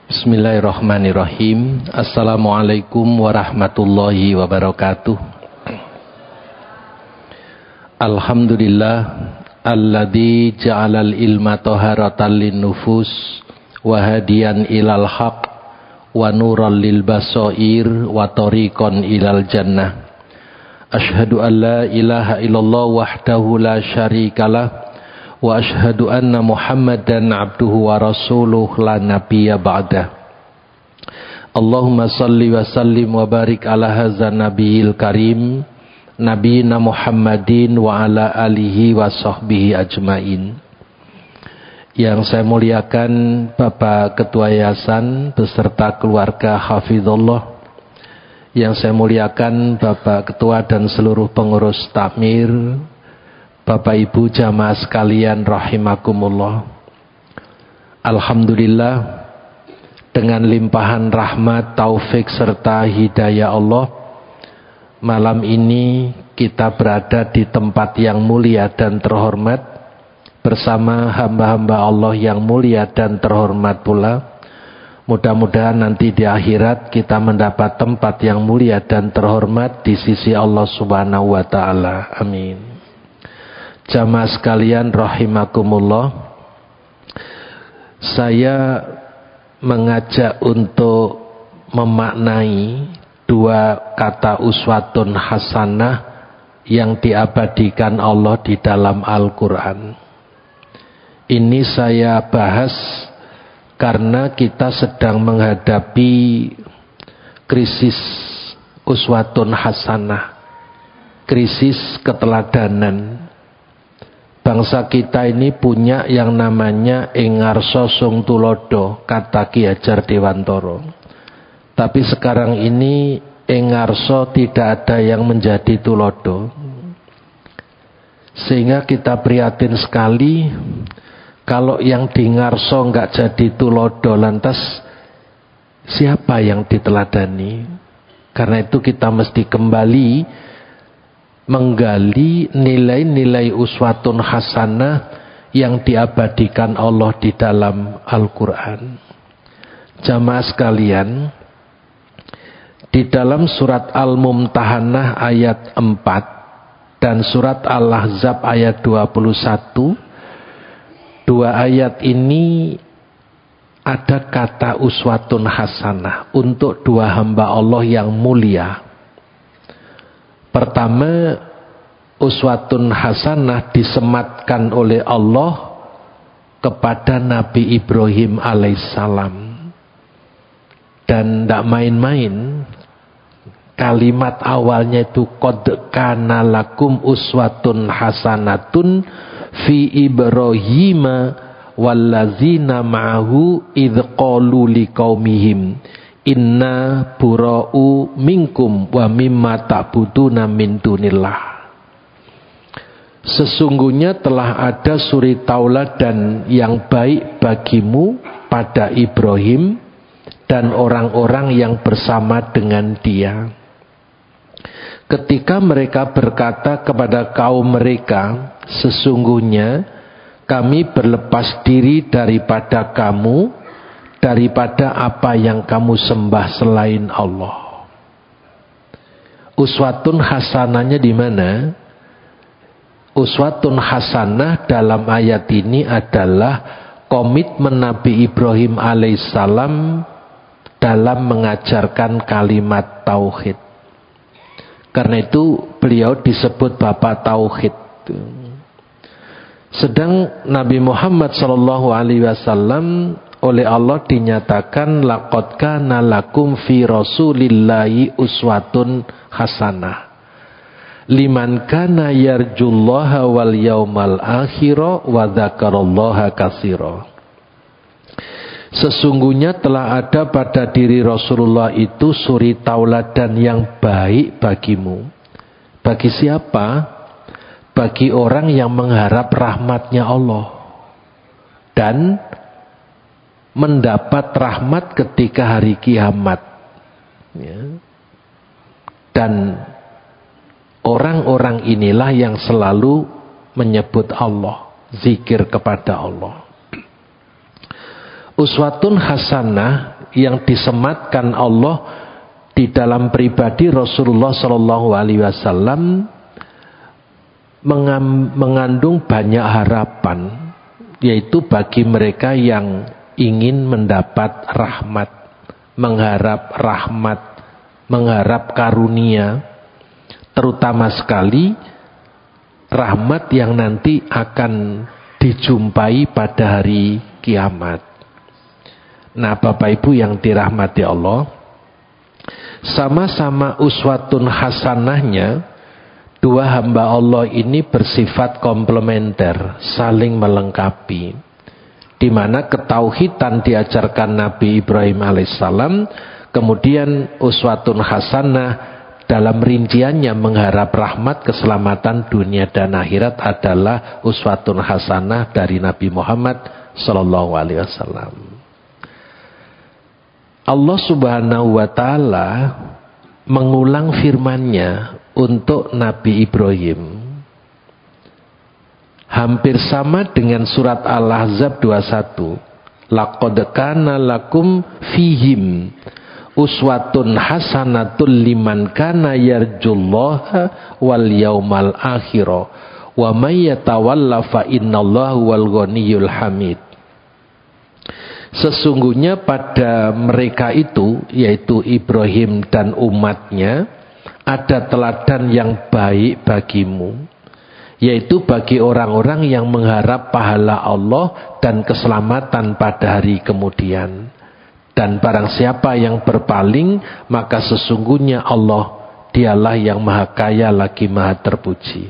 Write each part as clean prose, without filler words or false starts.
Bismillahirrahmanirrahim. Assalamualaikum warahmatullahi wabarakatuh. Alhamdulillah alladzi ja'alal ilma taharatan linnufus wa hadiyan ilal haq wa nuran lil basair wa tariqan ilal jannah. Asyhadu an la ilaha illallah wahdahu la syarikalah wa asyhadu anna Muhammadan abduhu wa rasuluh la nabiyya ba'dah. Allahumma salli wa sallim wa barik ala hadzal nabiyil karim nabiyina Muhammadin wa ala alihi wa sahbihi ajmain. Yang saya muliakan Bapak Ketua Yayasan beserta keluarga hafizallah. Yang saya muliakan Bapak Ketua dan seluruh pengurus takmir, Bapak Ibu jamaah sekalian rahimakumullah. Alhamdulillah, dengan limpahan rahmat, taufik serta hidayah Allah, malam ini kita berada di tempat yang mulia dan terhormat bersama hamba-hamba Allah yang mulia dan terhormat pula. Mudah-mudahan nanti di akhirat kita mendapat tempat yang mulia dan terhormat di sisi Allah Subhanahu wa taala. Amin. Jamaah sekalian rahimakumullah, saya mengajak untuk memaknai dua kata uswatun hasanah yang diabadikan Allah di dalam Al-Quran. Ini saya bahas karena kita sedang menghadapi krisis uswatun hasanah, krisis keteladanan. Bangsa kita ini punya yang namanya Engarso Sung Tulodo, kata Ki Hajar Dewantoro. Tapi sekarang ini Engarso tidak ada yang menjadi tulodo. Sehingga kita prihatin sekali kalau yang di Ngarso nggak jadi tulodo, lantas siapa yang diteladani? Karena itu kita mesti kembali menggali nilai-nilai uswatun hasanah yang diabadikan Allah di dalam Al-Quran. Jamaah sekalian, di dalam surat Al-Mumtahanah ayat 4 dan surat Al-Ahzab ayat 21, dua ayat ini ada kata uswatun hasanah untuk dua hamba Allah yang mulia. Pertama, uswatun hasanah disematkan oleh Allah kepada Nabi Ibrahim alaihissalam. Dan tidak main-main, kalimat awalnya itu qad kana lakum uswatun hasanatun fi Ibrahim wallazina ma'ahu idh qalu liqaumihim inna bura'u minkum wa mimma ta'buduna min dunillah. Sesungguhnya telah ada suri tauladan yang baik bagimu pada Ibrahim dan orang-orang yang bersama dengan dia. Ketika mereka berkata kepada kaum mereka, sesungguhnya kami berlepas diri daripada kamu, daripada apa yang kamu sembah selain Allah. Uswatun hasanahnya di mana? Uswatun hasanah dalam ayat ini adalah komitmen Nabi Ibrahim alaihissalam dalam mengajarkan kalimat tauhid. Karena itu beliau disebut Bapak Tauhid. Sedang Nabi Muhammad SAW oleh Allah dinyatakan laqad kana lakum fi rasulillahi uswatun hasanah liman kana yarjullaha wal yaumal akhira wa dzakarallaha katsira. Sesungguhnya telah ada pada diri Rasulullah itu suri tauladan yang baik bagimu. Bagi siapa? Bagi orang yang mengharap rahmatnya Allah dan mendapat rahmat ketika hari kiamat, ya. Dan orang-orang inilah yang selalu menyebut Allah, zikir kepada Allah. Uswatun hasanah yang disematkan Allah di dalam pribadi Rasulullah Shallallahu Alaihi Wasallam mengandung banyak harapan, yaitu bagi mereka yang ingin mendapat rahmat, mengharap karunia, terutama sekali rahmat yang nanti akan dijumpai pada hari kiamat. Nah, Bapak Ibu yang dirahmati Allah, sama-sama uswatun hasanahnya dua hamba Allah ini bersifat komplementer, saling melengkapi. Di mana ketauhidan diajarkan Nabi Ibrahim alaihissalam, kemudian uswatun hasanah dalam rinciannya mengharap rahmat keselamatan dunia dan akhirat adalah uswatun hasanah dari Nabi Muhammad sallallahu alaihi wasallam. Allah Subhanahu wa taala mengulang firman-Nya untuk Nabi Ibrahim. Hampir sama dengan surat Al-Ahzab 21. Laqad kana lakum fihim uswatun hasanatul liman kana yarjullaha wal yaumal akhir wa may yatawalla fa innallahu wal ghaniyyul hamid. Sesungguhnya pada mereka itu, yaitu Ibrahim dan umatnya, ada teladan yang baik bagimu, yaitu bagi orang-orang yang mengharap pahala Allah dan keselamatan pada hari kemudian. Dan barang siapa yang berpaling, maka sesungguhnya Allah, dialah yang maha kaya lagi maha terpuji.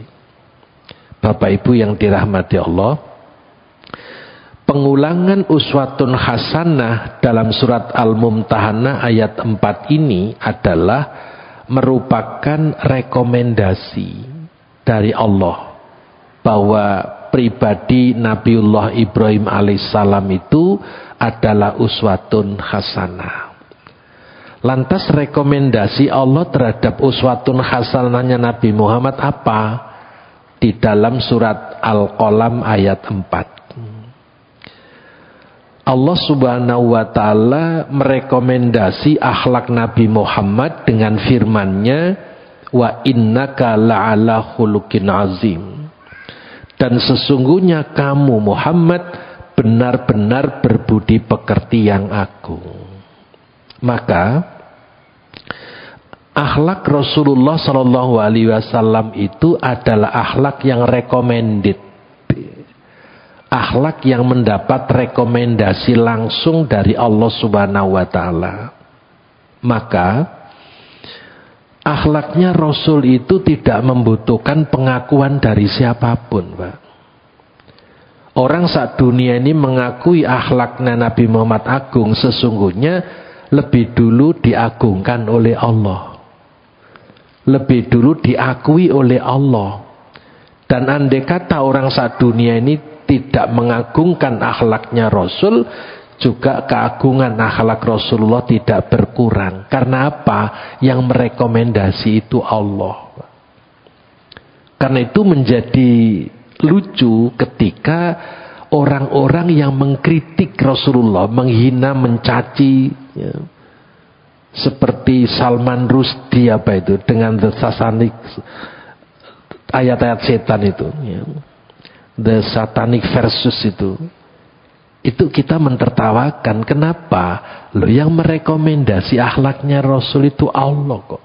Bapak Ibu yang dirahmati Allah, pengulangan uswatun hasanah dalam surat Al-Mumtahanah ayat 4 ini adalah merupakan rekomendasi dari Allah bahwa pribadi Nabiullah Ibrahim alaihissalam itu adalah uswatun hasanah. Lantas rekomendasi Allah terhadap uswatun hasanahnya Nabi Muhammad apa? Di dalam surat Al-Qalam ayat 4. Allah Subhanahu wa taala merekomendasi akhlak Nabi Muhammad dengan firman-Nya, wa innaka la'ala khuluqin azim. Dan sesungguhnya kamu Muhammad benar-benar berbudi pekerti yang agung. Maka akhlak Rasulullah Shallallahu Alaihi Wasallam itu adalah akhlak yang recommended, akhlak yang mendapat rekomendasi langsung dari Allah Subhanahu wa taala. Maka akhlaknya Rasul itu tidak membutuhkan pengakuan dari siapapun, Pak. Orang saat dunia ini mengakui akhlaknya Nabi Muhammad agung, sesungguhnya lebih dulu diagungkan oleh Allah, lebih dulu diakui oleh Allah. Dan andai kata orang saat dunia ini tidak mengagungkan akhlaknya Rasul, juga keagungan akhlak Rasulullah tidak berkurang. Karena apa? Yang merekomendasi itu Allah. Karena itu menjadi lucu ketika orang-orang yang mengkritik Rasulullah, menghina, mencaci, ya, seperti Salman Rushdie apa itu dengan The Satanic, ayat-ayat setan itu, ya. The Satanic Versus itu kita mentertawakan. Kenapa? Loh, yang merekomendasi akhlaknya Rasul itu Allah kok.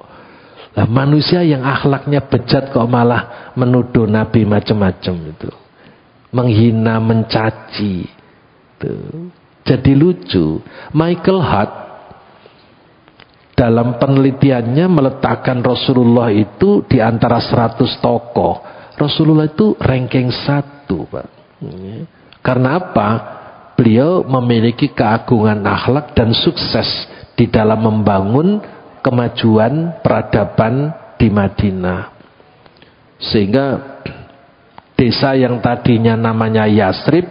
Lah manusia yang akhlaknya bejat kok malah menuduh Nabi macam-macam itu, menghina, mencaci itu. Jadi lucu. Michael Hart dalam penelitiannya meletakkan Rasulullah itu di antara 100 tokoh. Rasulullah itu ranking 1, Pak. Karena apa? Beliau memiliki keagungan akhlak dan sukses di dalam membangun kemajuan peradaban di Madinah. Sehingga desa yang tadinya namanya Yasrib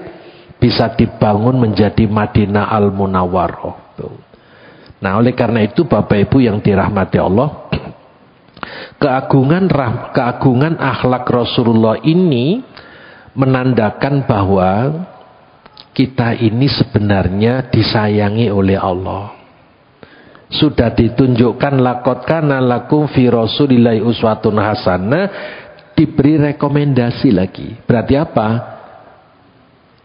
bisa dibangun menjadi Madinah Al-Munawwarah. Nah, oleh karena itu Bapak Ibu yang dirahmati Allah, keagungan akhlak Rasulullah ini menandakan bahwa kita ini sebenarnya disayangi oleh Allah. sudah ditunjukkan laqad kana lakum fi rasulillahi uswatun hasanah, diberi rekomendasi lagi. Berarti apa?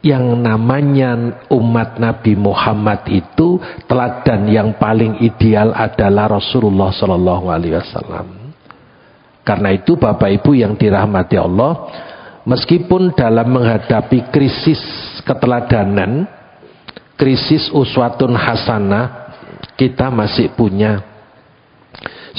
Yang namanya umat Nabi Muhammad itu teladan yang paling ideal adalah Rasulullah Sallallahu Alaihi Wasallam. Karena itu Bapak Ibu yang dirahmati Allah, meskipun dalam menghadapi krisis keteladanan, krisis uswatun hasanah, kita masih punya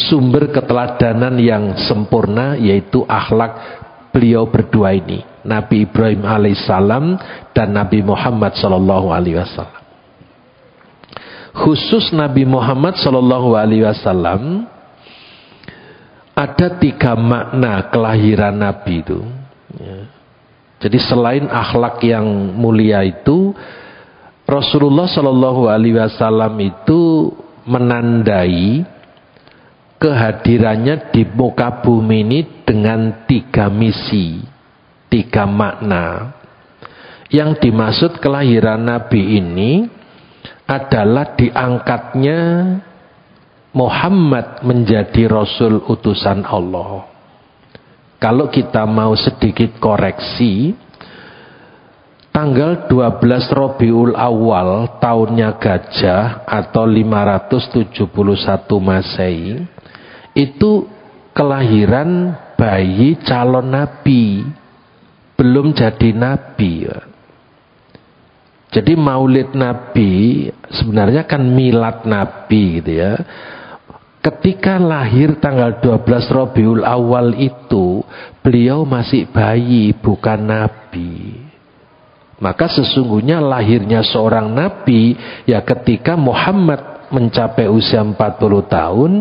sumber keteladanan yang sempurna, yaitu akhlak beliau berdua ini, Nabi Ibrahim alaihissalam dan Nabi Muhammad sallallahu alaihi wasallam. Khusus Nabi Muhammad sallallahu alaihi wasallam, ada 3 makna kelahiran Nabi itu. Jadi selain akhlak yang mulia itu, Rasulullah sallallahu alaihi wasallam itu menandai kehadirannya di muka bumi ini dengan 3 misi, 3 makna. Yang dimaksud kelahiran Nabi ini adalah diangkatnya Muhammad menjadi Rasul utusan Allah. Kalau kita mau sedikit koreksi, tanggal 12 Rabiul Awal tahunnya Gajah atau 571 Masehi, itu kelahiran bayi calon nabi, belum jadi nabi. Jadi maulid nabi sebenarnya kan milad nabi gitu ya. Ketika lahir tanggal 12 Rabiul Awal itu, beliau masih bayi, bukan nabi. Maka sesungguhnya lahirnya seorang nabi ya ketika Muhammad mencapai usia 40 tahun,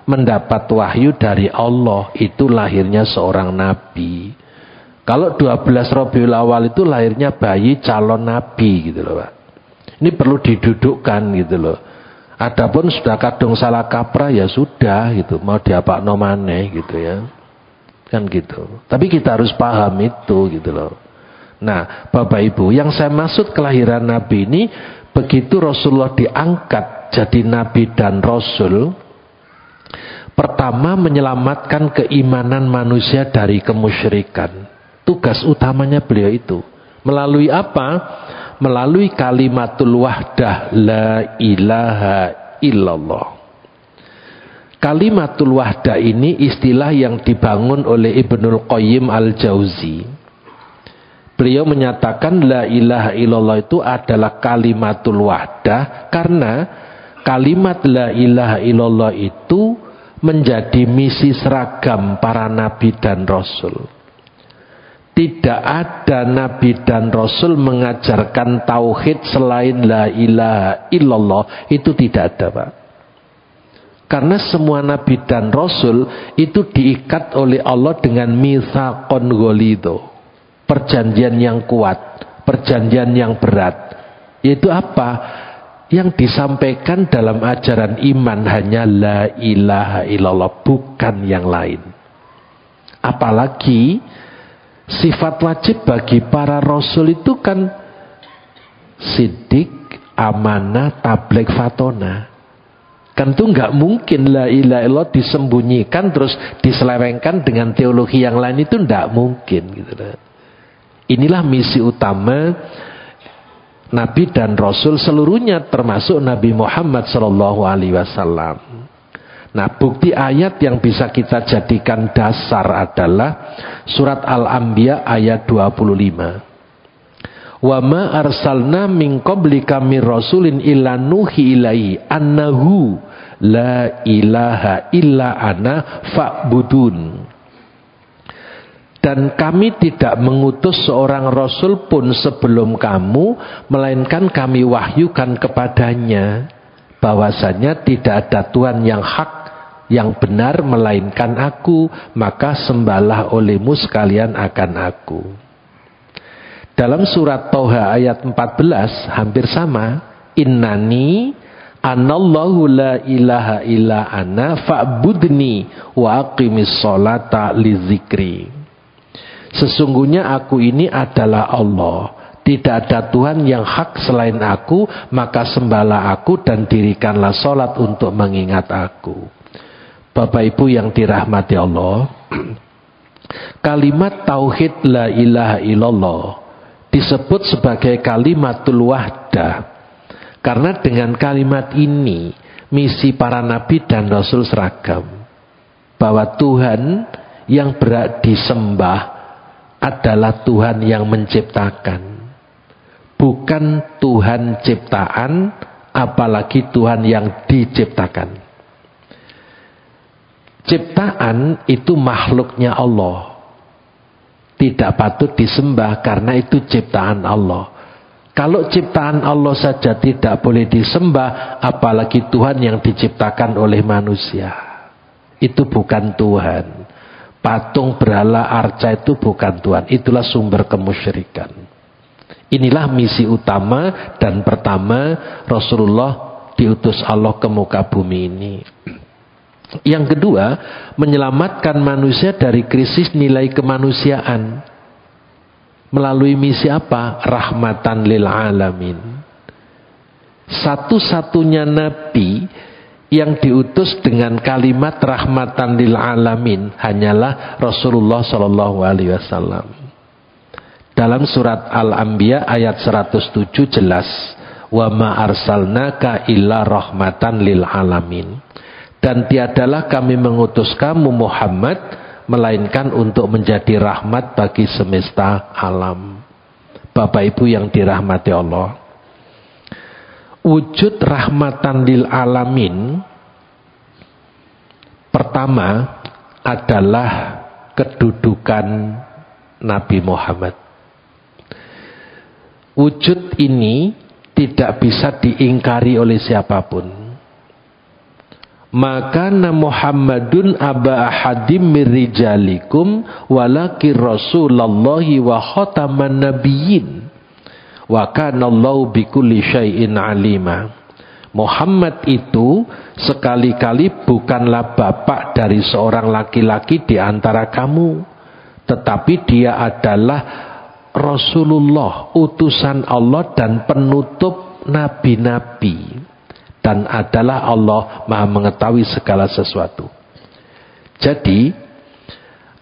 mendapat wahyu dari Allah, itu lahirnya seorang nabi. Kalau 12 Rabiul Awal itu lahirnya bayi calon nabi gitu loh Pak. Ini perlu didudukkan gitu loh. Adapun sudah kadung salah kaprah ya sudah gitu, mau diapakno maneh gitu ya. Kan gitu. Tapi kita harus paham itu gitu loh. Nah, Bapak Ibu, yang saya maksud kelahiran Nabi ini, begitu Rasulullah diangkat jadi Nabi dan Rasul, pertama menyelamatkan keimanan manusia dari kemusyrikan. Tugas utamanya beliau itu. Melalui apa? Melalui kalimatul wahdah, la ilaha illallah. Kalimatul wahdah ini istilah yang dibangun oleh Ibnul Qayyim al-Jauzi. Beliau menyatakan la ilaha illallah itu adalah kalimatul wahdah karena kalimat la ilaha illallah itu menjadi misi seragam para nabi dan rasul. Tidak ada nabi dan rasul mengajarkan tauhid selain la ilaha illallah, itu tidak ada Pak. Karena semua nabi dan rasul itu diikat oleh Allah dengan mitsaqon ghalidho, perjanjian yang kuat, perjanjian yang berat. Yaitu apa? Yang disampaikan dalam ajaran iman hanya la ilaha illallah, bukan yang lain. Apalagi sifat wajib bagi para rasul itu kan sidik, amanah, tabligh, fatona. Kan itu nggak mungkin la ilaha illallah disembunyikan terus diselewengkan dengan teologi yang lain, itu nggak mungkin gitu. Inilah misi utama nabi dan rasul seluruhnya, termasuk Nabi Muhammad sallallahu alaihi wasallam. Nah, bukti ayat yang bisa kita jadikan dasar adalah surat Al-Anbiya ayat 25. Wa ma arsalna min qablika mir rasulin illa nuhi ilaihi annahu la ilaha illa ana fa'budun. Dan kami tidak mengutus seorang rasul pun sebelum kamu, melainkan kami wahyukan kepadanya bahwasanya tidak ada Tuhan yang hak, yang benar melainkan aku, maka sembahlah olehmu sekalian akan aku. Dalam surat Toha ayat 14 hampir sama, innani anallahu la ilaha illa ana fa'budni wa aqimis sholata li zikri. Sesungguhnya aku ini adalah Allah, Tidak ada Tuhan yang hak selain aku, maka sembahlah aku dan dirikanlah sholat untuk mengingat aku. Bapak Ibu yang dirahmati Allah, kalimat tauhid la ilaha illallah disebut sebagai kalimatul wahdah, karena dengan kalimat ini misi para nabi dan rasul seragam, bahwa Tuhan yang berhak disembah adalah Tuhan yang menciptakan, bukan Tuhan ciptaan, apalagi Tuhan yang diciptakan. Ciptaan itu makhluknya Allah, tidak patut disembah karena itu ciptaan Allah. Kalau ciptaan Allah saja tidak boleh disembah, apalagi Tuhan yang diciptakan oleh manusia. Itu bukan Tuhan. Patung, berhala, arca itu bukan Tuhan. Itulah sumber kemusyrikan. Inilah misi utama dan pertama Rasulullah diutus Allah ke muka bumi ini. Yang kedua, menyelamatkan manusia dari krisis nilai kemanusiaan. Melalui misi apa? Rahmatan lil alamin. Satu-satunya nabi yang diutus dengan kalimat rahmatan lil alamin hanyalah Rasulullah sallallahu alaihi wasallam. Dalam surat Al-Anbiya ayat 107 jelas, wa ma arsalnaka illa rahmatan lil alamin. Dan tiadalah kami mengutus kamu Muhammad melainkan untuk menjadi rahmat bagi semesta alam. Bapak Ibu yang dirahmati Allah, wujud rahmatan lil alamin pertama adalah kedudukan Nabi Muhammad. Wujud ini tidak bisa diingkari oleh siapapun. Maka Muhammadun aba ahadim mirrijalikum walakir rasulallahi wa khataman nabiyyin wa kanallahu bikulli syai'in alima. Muhammad itu sekali-kali bukanlah bapak dari seorang laki-laki di antara kamu, tetapi dia adalah Rasulullah, utusan Allah dan penutup nabi-nabi, dan adalah Allah Maha mengetahui segala sesuatu. Jadi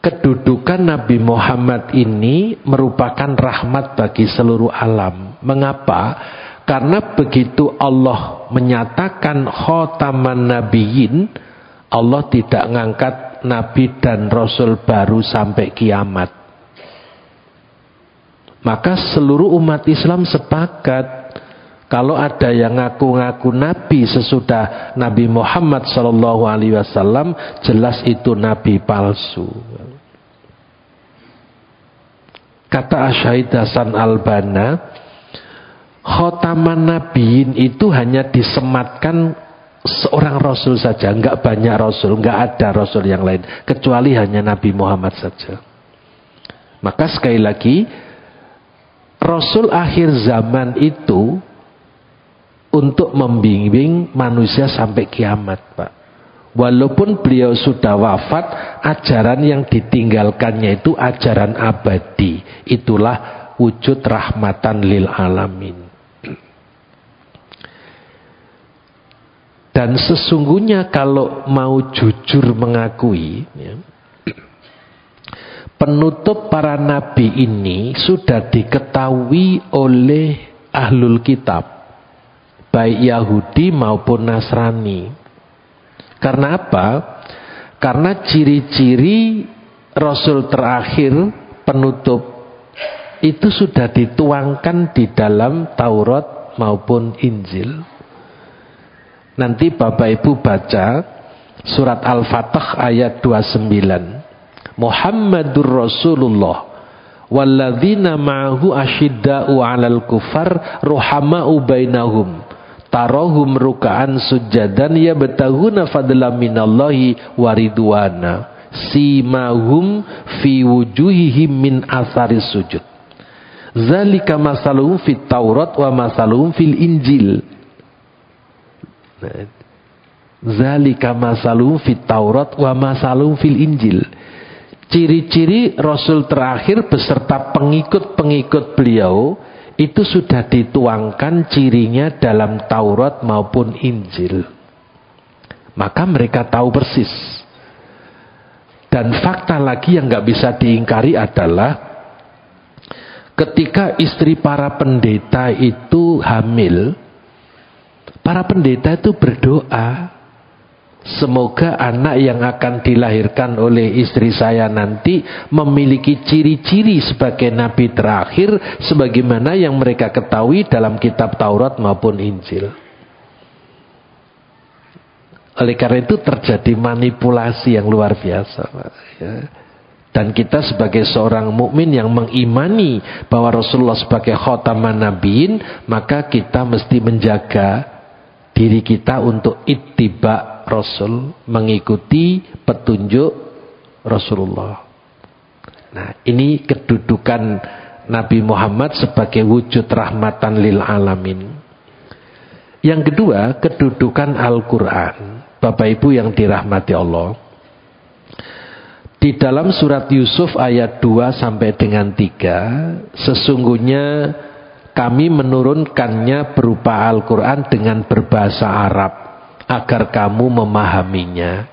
kedudukan Nabi Muhammad ini merupakan rahmat bagi seluruh alam. Mengapa? Karena begitu Allah menyatakan khataman nabiyyin, Allah tidak ngangkat nabi dan rasul baru sampai kiamat. Maka seluruh umat Islam sepakat, kalau ada yang ngaku-ngaku nabi sesudah Nabi Muhammad SAW, jelas itu nabi palsu. Kata Syahid Hasan Al-Banna, khotaman nabiin itu hanya disematkan seorang rasul saja, enggak banyak rasul, enggak ada rasul yang lain kecuali hanya Nabi Muhammad saja. Maka sekali lagi, Rasul akhir zaman itu untuk membimbing manusia sampai kiamat, Pak. Walaupun beliau sudah wafat, ajaran yang ditinggalkannya itu ajaran abadi. Itulah wujud rahmatan lil alamin. Dan sesungguhnya kalau mau jujur mengakui, ya, penutup para nabi ini sudah diketahui oleh ahlul kitab, baik Yahudi maupun Nasrani. Karena apa? Karena ciri-ciri Rasul terakhir penutup itu sudah dituangkan di dalam Taurat maupun Injil. Nanti Bapak Ibu baca surat Al-Fatah ayat 29. Muhammadur Rasulullah walladzina ma'ahu asyidda'u 'alal kufar ruhama'u bainahum tarahum ruk'an sujadan yabtaghuna fadlan minallahi waridwana simahum fi wujuhihim min atharis sujud zalika masaluhum fit Taurat wa masaluhum fil Injil. Zalika masaluhum fit Taurat wa masaluhum fil Injil. Ciri-ciri Rasul terakhir beserta pengikut-pengikut beliau itu sudah dituangkan cirinya dalam Taurat maupun Injil. Maka mereka tahu persis. Dan fakta lagi yang nggak bisa diingkari adalah ketika istri para pendeta itu hamil, para pendeta itu berdoa, semoga anak yang akan dilahirkan oleh istri saya nanti memiliki ciri-ciri sebagai nabi terakhir sebagaimana yang mereka ketahui dalam kitab Taurat maupun Injil. Oleh karena itu terjadi manipulasi yang luar biasa, ya. Dan kita sebagai seorang mukmin yang mengimani bahwa Rasulullah sebagai khataman nabiin, maka kita mesti menjaga diri kita untuk ittiba Rasul, mengikuti petunjuk Rasulullah. Nah, ini kedudukan Nabi Muhammad sebagai wujud rahmatan lil alamin. Yang kedua, kedudukan Al-Quran. Bapak Ibu yang dirahmati Allah, di dalam surat Yusuf ayat 2 sampai dengan 3, sesungguhnya kami menurunkannya berupa Al-Quran dengan berbahasa Arab agar kamu memahaminya.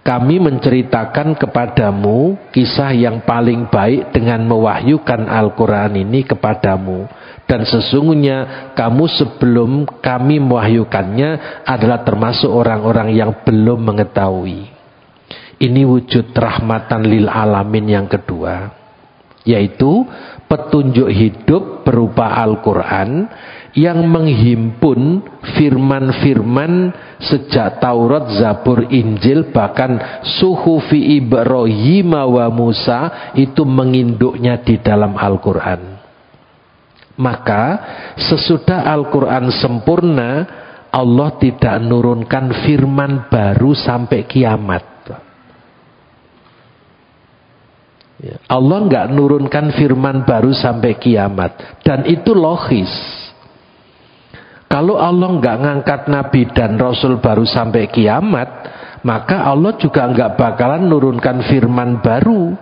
Kami menceritakan kepadamu kisah yang paling baik dengan mewahyukan Al-Quran ini kepadamu. Dan sesungguhnya kamu sebelum kami mewahyukannya adalah termasuk orang-orang yang belum mengetahui. Ini wujud rahmatan lil alamin yang kedua, yaitu petunjuk hidup berupa Al-Quran yang menghimpun firman-firman sejak Taurat, Zabur, Injil, bahkan Suhufi Ibrahim wa Musa itu menginduknya di dalam Al-Quran. Maka sesudah Al-Quran sempurna, Allah tidak nurunkan firman baru sampai kiamat. Allah nggak nurunkan firman baru sampai kiamat. Dan itu logis. Kalau Allah nggak ngangkat Nabi dan Rasul baru sampai kiamat, maka Allah juga nggak bakalan nurunkan firman baru.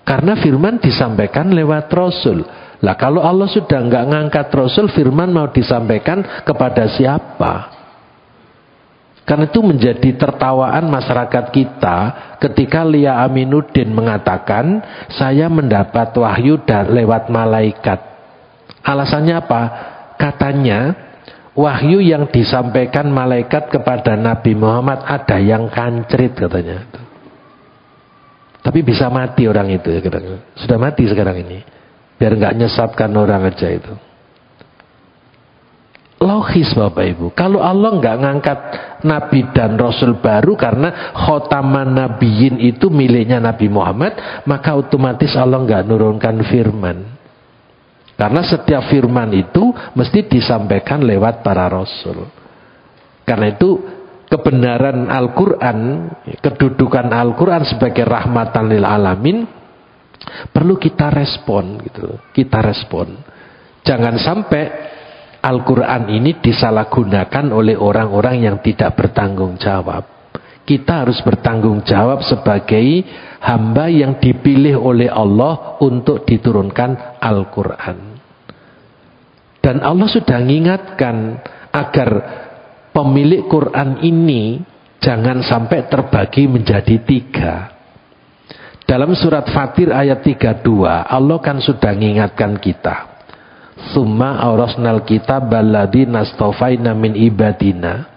Karena firman disampaikan lewat Rasul. Lah kalau Allah sudah nggak ngangkat Rasul, firman mau disampaikan kepada siapa? Karena itu menjadi tertawaan masyarakat kita ketika Lia Aminuddin mengatakan, saya mendapat wahyu lewat malaikat. Alasannya apa? Katanya, wahyu yang disampaikan malaikat kepada Nabi Muhammad ada yang kancrit katanya. Tapi bisa mati orang itu. Sudah mati sekarang ini. Biar nggak nyesatkan orang aja itu. Logis Bapak Ibu. Kalau Allah nggak ngangkat Nabi dan Rasul baru karena khotaman nabiyin itu miliknya Nabi Muhammad, maka otomatis Allah nggak nurunkan firman. Karena setiap firman itu mesti disampaikan lewat para Rasul. Karena itu kebenaran Al-Quran, kedudukan Al-Quran sebagai rahmatan lil alamin, perlu kita respon gitu. Kita respon. Jangan sampai Al-Quran ini disalahgunakan oleh orang-orang yang tidak bertanggung jawab. Kita harus bertanggung jawab sebagai hamba yang dipilih oleh Allah untuk diturunkan Al-Quran. Dan Allah sudah mengingatkan agar pemilik Quran ini jangan sampai terbagi menjadi 3. Dalam surat Fatir ayat 32, Allah kan sudah mengingatkan kita. Summa aurasnal kitab alladzina astafaina min ibadina.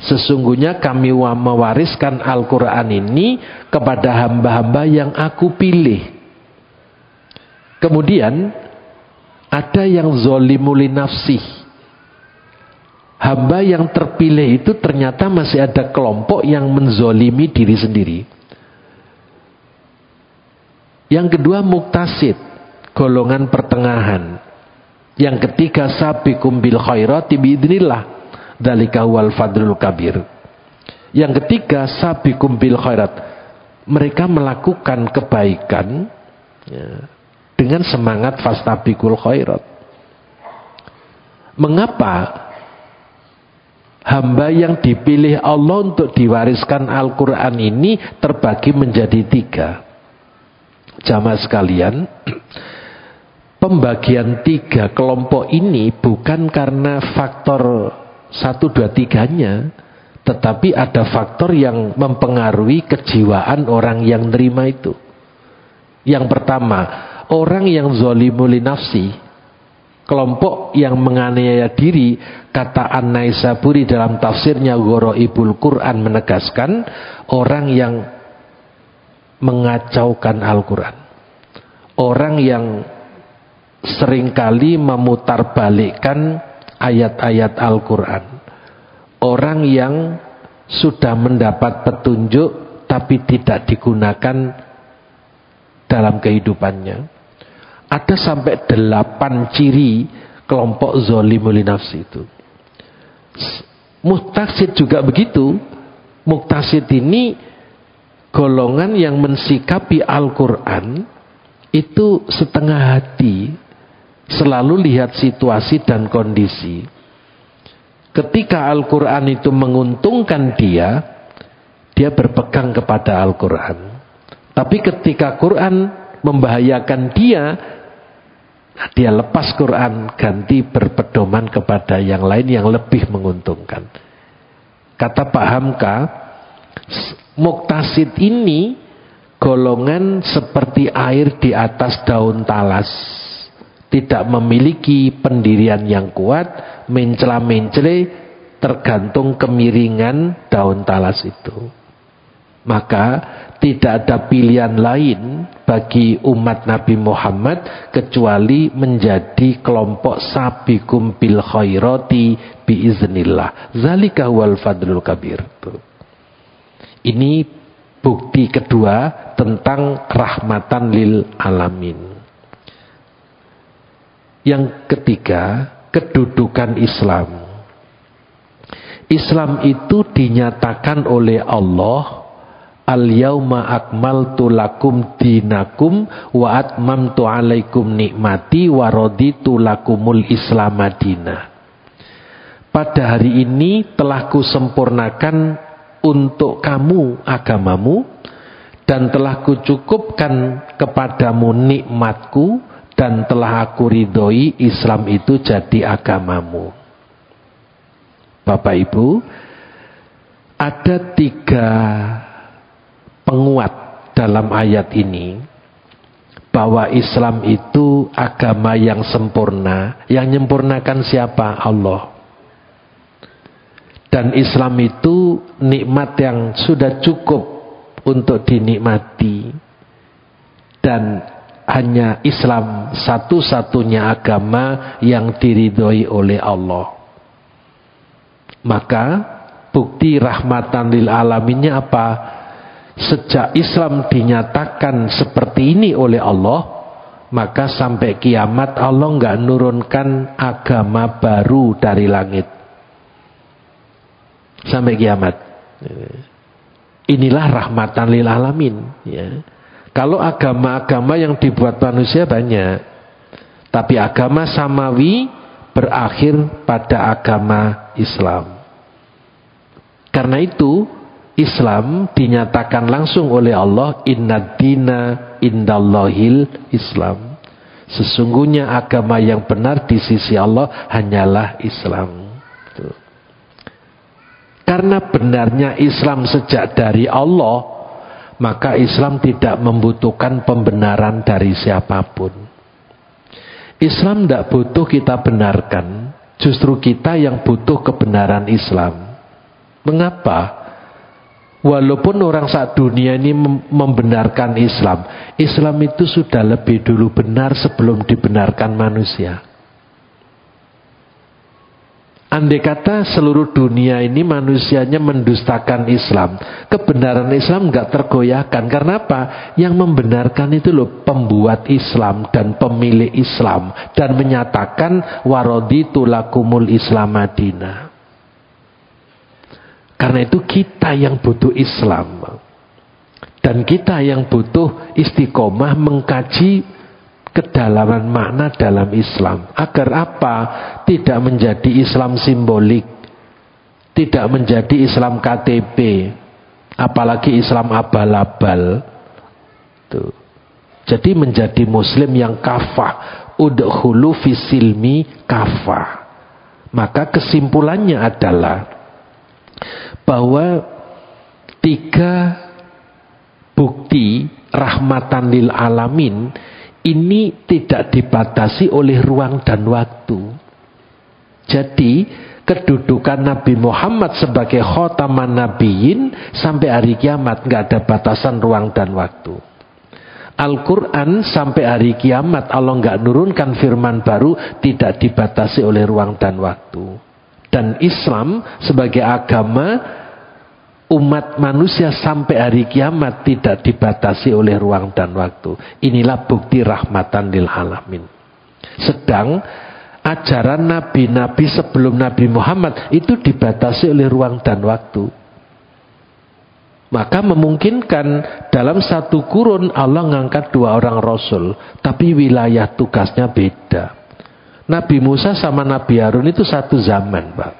Sesungguhnya kami mewariskan Al-Quran ini kepada hamba-hamba yang aku pilih. Kemudian ada yang zolimuli nafsih. Hamba yang terpilih itu ternyata masih ada kelompok yang menzolimi diri sendiri. Yang kedua muktasid, golongan pertengahan. Yang ketiga sabiqum bil khairati biidznillah, dzalika huwal fadlul kabir. Yang ketiga sabiqum bil khairat, mereka melakukan kebaikan ya, dengan semangat fastabiqul khairat. Mengapa hamba yang dipilih Allah untuk diwariskan Al-Quran ini terbagi menjadi 3? Jamaah sekalian, pembagian 3 kelompok ini bukan karena faktor 1, 2, 3-nya, tetapi ada faktor yang mempengaruhi kejiwaan orang yang nerima itu. Yang pertama, orang yang zolimul nafsi, kelompok yang menganiaya diri. Kata An-Naisaburi dalam tafsirnya Gharaibul Quran menegaskan orang yang mengacaukan Al-Quran, orang yang seringkali memutarbalikkan ayat-ayat Al-Quran, orang yang sudah mendapat petunjuk tapi tidak digunakan dalam kehidupannya. Ada sampai 8 ciri kelompok zolimul nafsi itu. Muqtasid juga begitu. Muqtasid ini golongan yang mensikapi Al-Quran itu setengah hati, selalu lihat situasi dan kondisi. Ketika Al-Quran itu menguntungkan dia berpegang kepada Al-Quran. Tapi ketika Quran membahayakan dia lepas Quran, ganti berpedoman kepada yang lain yang lebih menguntungkan. Kata Pak Hamka, Muqtasid ini golongan seperti air di atas daun talas, tidak memiliki pendirian yang kuat, mencela-mencele, tergantung kemiringan daun talas itu. Maka tidak ada pilihan lain bagi umat Nabi Muhammad kecuali menjadi kelompok sabiqum bil khairati biiznillah. Zalika wal fadlul kabir. Ini bukti kedua tentang rahmatan lil alamin. Yang ketiga, kedudukan Islam. Islam itu dinyatakan oleh Allah, al-yauma akmaltu lakum dinakum wa atmamtu alaikum nikmati wa raditu lakumul Islam madina. Pada hari ini telah kusempurnakan untuk kamu agamamu dan telah kucukupkan kepadamu nikmatku dan telah aku ridhoi Islam itu jadi agamamu. Bapak Ibu, ada 3 penguat dalam ayat ini bahwa Islam itu agama yang sempurna. Yang menyempurnakan siapa? Allah. Dan Islam itu nikmat yang sudah cukup untuk dinikmati. Dan hanya Islam satu-satunya agama yang diridhoi oleh Allah. Maka bukti rahmatan lil alaminnya apa? Sejak Islam dinyatakan seperti ini oleh Allah, maka sampai kiamat Allah nggak nurunkan agama baru dari langit. Sampai kiamat. Inilah rahmatan lil alamin. Ya. Kalau agama-agama yang dibuat manusia banyak, tapi agama samawi berakhir pada agama Islam. Karena itu Islam dinyatakan langsung oleh Allah, innad dina indallahil Islam. Sesungguhnya agama yang benar di sisi Allah hanyalah Islam. Tuh. Karena benarnya Islam sejak dari Allah, maka Islam tidak membutuhkan pembenaran dari siapapun. Islam tidak butuh kita benarkan, justru kita yang butuh kebenaran Islam. Mengapa? Walaupun orang saat dunia ini membenarkan Islam, Islam itu sudah lebih dulu benar sebelum dibenarkan manusia. Andai kata seluruh dunia ini manusianya mendustakan Islam, kebenaran Islam nggak tergoyahkan. Karena apa? Yang membenarkan itu loh pembuat Islam dan pemilik Islam, dan menyatakan waraditu lakumul Islam madina. Karena itu kita yang butuh Islam, dan kita yang butuh istiqomah mengkaji kedalaman makna dalam Islam. Agar apa? Tidak menjadi Islam simbolik, tidak menjadi Islam KTP, apalagi Islam abal-abal. Tuh. Jadi menjadi muslim yang kafah, udkhulu fisilmi kafah. Maka kesimpulannya adalah bahwa 3 bukti rahmatan lil alamin ini tidak dibatasi oleh ruang dan waktu. Jadi kedudukan Nabi Muhammad sebagai khotaman nabiyyin sampai hari kiamat nggak ada batasan ruang dan waktu. Al-Quran sampai hari kiamat Allah nggak nurunkan firman baru tidak dibatasi oleh ruang dan waktu. Dan Islam sebagai agama umat manusia sampai hari kiamat tidak dibatasi oleh ruang dan waktu. Inilah bukti rahmatan lil alamin. Sedang ajaran nabi-nabi sebelum Nabi Muhammad itu dibatasi oleh ruang dan waktu. Maka memungkinkan dalam satu kurun Allah ngangkat 2 orang rasul, tapi wilayah tugasnya beda. Nabi Musa sama Nabi Harun itu satu zaman, Pak.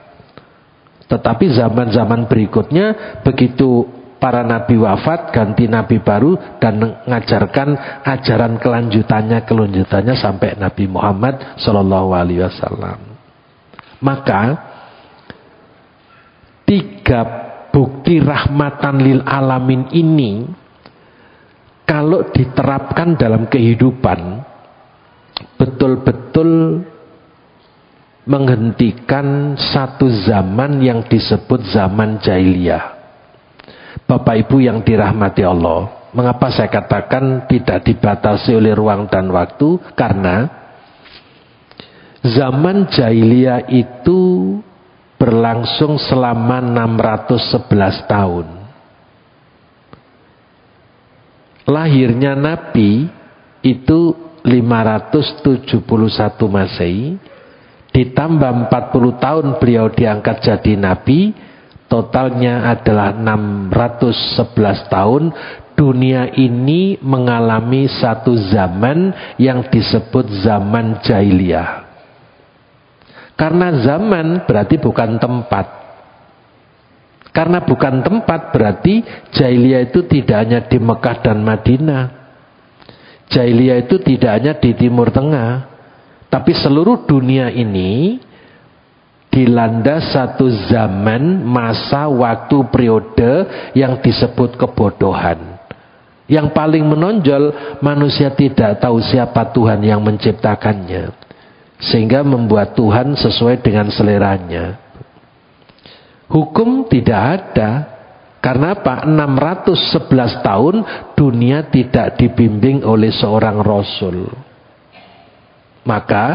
Tetapi zaman-zaman berikutnya begitu para nabi wafat ganti nabi baru dan mengajarkan ajaran kelanjutannya sampai Nabi Muhammad Shallallahu Alaihi Wasallam. Maka 3 bukti rahmatan lil alamin ini kalau diterapkan dalam kehidupan betul-betul menghentikan satu zaman yang disebut zaman jahiliyah. Bapak Ibu yang dirahmati Allah, mengapa saya katakan tidak dibatasi oleh ruang dan waktu? Karena zaman jahiliyah itu berlangsung selama 611 tahun. Lahirnya Nabi itu 571 Masehi, ditambah 40 tahun beliau diangkat jadi Nabi, totalnya adalah 611 tahun. Dunia ini mengalami satu zaman yang disebut zaman jahiliyah. Karena zaman berarti bukan tempat. Karena bukan tempat berarti jahiliyah itu tidak hanya di Mekah dan Madinah. Jahiliyah itu tidak hanya di Timur Tengah. Tapi seluruh dunia ini dilanda satu zaman, masa, waktu, periode yang disebut kebodohan. Yang paling menonjol, manusia tidak tahu siapa Tuhan yang menciptakannya. Sehingga membuat Tuhan sesuai dengan seleranya. Hukum tidak ada. Karena apa? 611 tahun dunia tidak dibimbing oleh seorang Rasul. Maka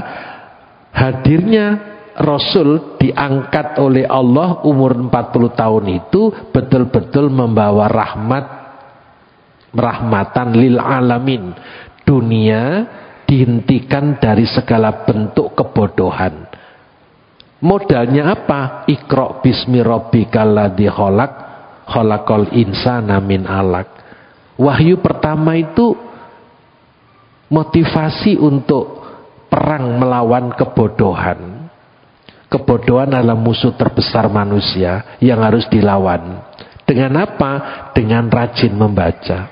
hadirnya Rasul diangkat oleh Allah umur 40 tahun itu betul-betul membawa rahmatan lil alamin. Dunia dihentikan dari segala bentuk kebodohan. Modalnya apa? Iqra bismi rabbikal ladzi khalaq, khalaqal insana min alaq. Wahyu pertama itu motivasi untuk perang melawan kebodohan. Kebodohan adalah musuh terbesar manusia yang harus dilawan. Dengan apa? Dengan rajin membaca,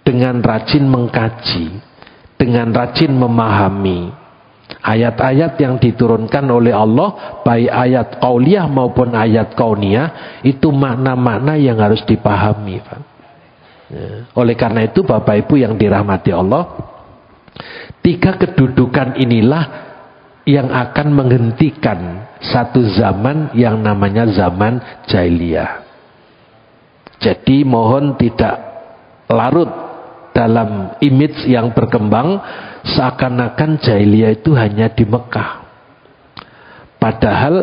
dengan rajin mengkaji, dengan rajin memahami ayat-ayat yang diturunkan oleh Allah, baik ayat qauliyah maupun ayat kauniyah, itu makna-makna yang harus dipahami, Pak. Oleh karena itu Bapak Ibu yang dirahmati Allah, 3 kedudukan inilah yang akan menghentikan satu zaman yang namanya zaman jahiliyah. Jadi mohon tidak larut dalam image yang berkembang seakan-akan jahiliyah itu hanya di Mekah. Padahal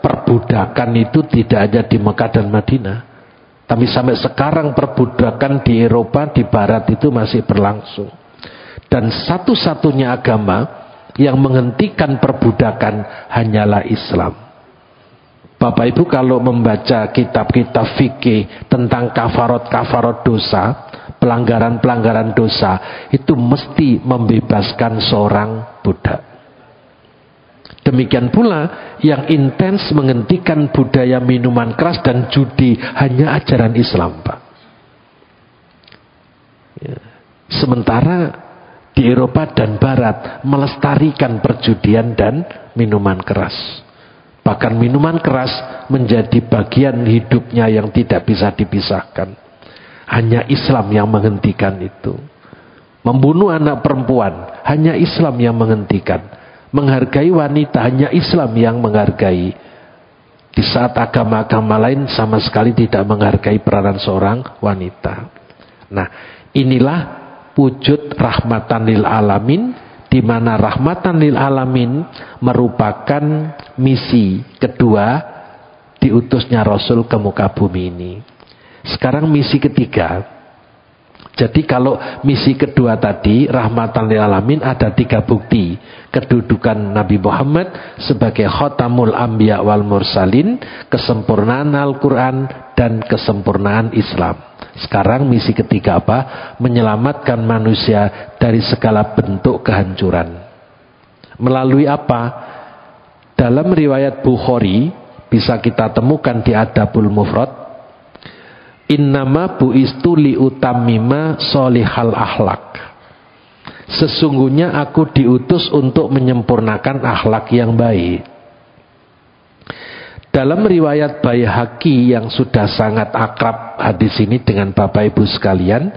perbudakan itu tidak hanya di Mekah dan Madinah. Tapi sampai sekarang perbudakan di Eropa, di Barat itu masih berlangsung. Dan satu-satunya agama yang menghentikan perbudakan hanyalah Islam. Bapak Ibu kalau membaca kitab-kitab fikih tentang kafarat dosa, pelanggaran-pelanggaran dosa, itu mesti membebaskan seorang budak. Demikian pula yang intens menghentikan budaya minuman keras dan judi hanya ajaran Islam, Pak. Sementara di Eropa dan Barat melestarikan perjudian dan minuman keras. Bahkan minuman keras menjadi bagian hidupnya yang tidak bisa dipisahkan. Hanya Islam yang menghentikan itu. Membunuh anak perempuan, hanya Islam yang menghentikan. Menghargai wanita, hanya Islam yang menghargai. Di saat agama-agama lain sama sekali tidak menghargai peranan seorang wanita. Nah, inilah wujud rahmatan lil alamin, di mana rahmatan lil alamin merupakan misi kedua diutusnya Rasul ke muka bumi ini. Sekarang misi ketiga. Jadi kalau misi kedua tadi rahmatan lil alamin, ada 3 bukti kedudukan Nabi Muhammad sebagai khotamul anbiya wal mursalin, kesempurnaan Al-Quran dan kesempurnaan Islam. Sekarang misi ketiga apa? Menyelamatkan manusia dari segala bentuk kehancuran. Melalui apa? Dalam riwayat Bukhari bisa kita temukan di Adabul Mufrad, innama bu'istu liutammima sholihal akhlak. Sesungguhnya aku diutus untuk menyempurnakan akhlak yang baik. Dalam riwayat Baihaqi yang sudah sangat akrab hadis ini dengan Bapak Ibu sekalian,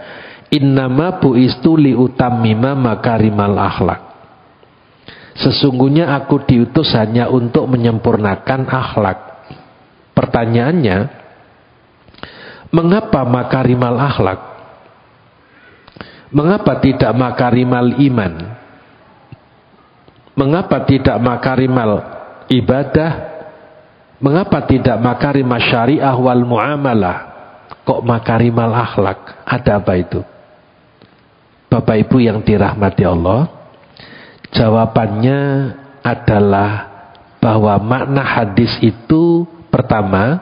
innama bu'istu liutammima makarimal akhlak. Sesungguhnya aku diutus hanya untuk menyempurnakan akhlak. Pertanyaannya, mengapa makarimal akhlak? Mengapa tidak makarimal iman? Mengapa tidak makarimal ibadah? Mengapa tidak makarimal syariah wal muamalah? Kok makarimal akhlak? Ada apa itu? Bapak Ibu yang dirahmati Allah, jawabannya adalah bahwa makna hadis itu pertama,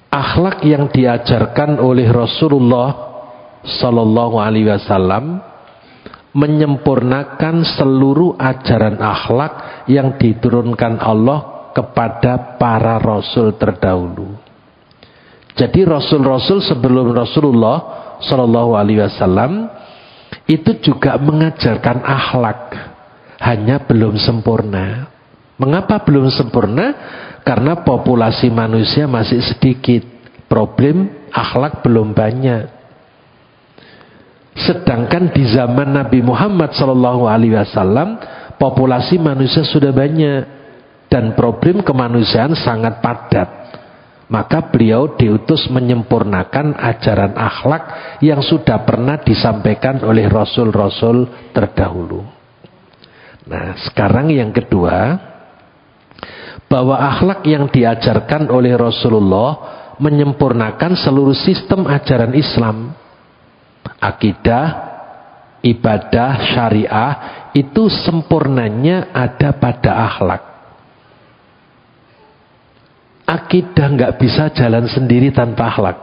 akhlak yang diajarkan oleh Rasulullah Sallallahu Alaihi Wasallam menyempurnakan seluruh ajaran akhlak yang diturunkan Allah kepada para Rasul terdahulu. Jadi Rasul-Rasul sebelum Rasulullah Sallallahu Alaihi Wasallam itu juga mengajarkan akhlak, hanya belum sempurna. Mengapa belum sempurna? Karena populasi manusia masih sedikit, problem akhlak belum banyak. Sedangkan di zaman Nabi Muhammad SAW populasi manusia sudah banyak dan problem kemanusiaan sangat padat. Maka beliau diutus menyempurnakan ajaran akhlak yang sudah pernah disampaikan oleh Rasul-Rasul terdahulu. Nah, sekarang yang kedua, bahwa akhlak yang diajarkan oleh Rasulullah menyempurnakan seluruh sistem ajaran Islam. Akidah, ibadah, syariah itu sempurnanya ada pada akhlak. Akidah nggak bisa jalan sendiri tanpa akhlak.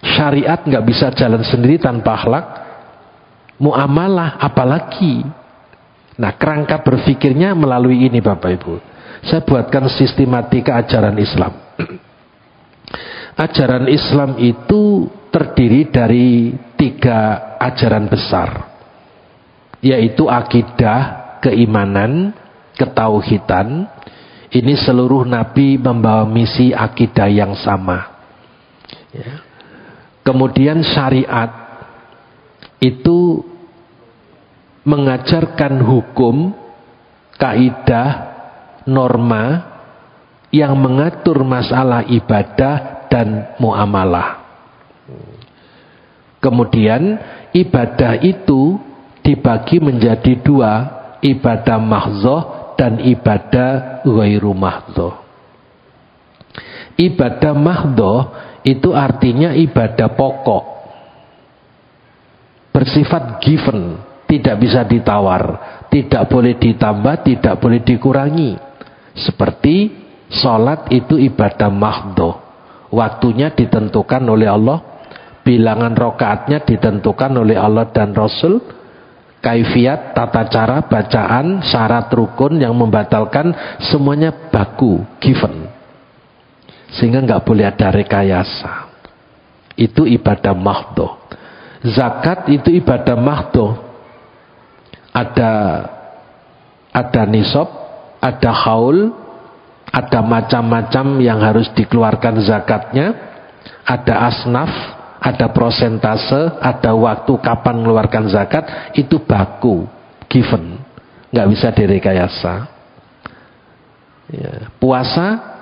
Syariat nggak bisa jalan sendiri tanpa akhlak. Muamalah apalagi. Nah, kerangka berpikirnya melalui ini Bapak Ibu. Saya buatkan sistematika ajaran Islam. Ajaran Islam itu terdiri dari 3 ajaran besar, yaitu akidah, keimanan, ketauhidan. Ini seluruh nabi membawa misi akidah yang sama. Ya. Kemudian syariat itu mengajarkan hukum, kaidah, norma yang mengatur masalah ibadah dan muamalah. Kemudian ibadah itu dibagi menjadi 2, ibadah mahdzah dan ibadah ghairu mahdzah. Ibadah mahdzah itu artinya ibadah pokok, bersifat given, tidak bisa ditawar, tidak boleh ditambah, tidak boleh dikurangi. Seperti sholat itu ibadah mahdzah, waktunya ditentukan oleh Allah, bilangan rakaatnya ditentukan oleh Allah dan Rasul, kaifiat, tata cara, bacaan, syarat rukun yang membatalkan semuanya baku, given. Sehingga nggak boleh ada rekayasa. Itu ibadah mahdzah. Zakat itu ibadah mahdoh. Ada nisab, ada haul, ada macam-macam yang harus dikeluarkan zakatnya, ada asnaf, ada prosentase, ada waktu kapan mengeluarkan zakat. Itu baku, given, nggak bisa direkayasa. Ya. Puasa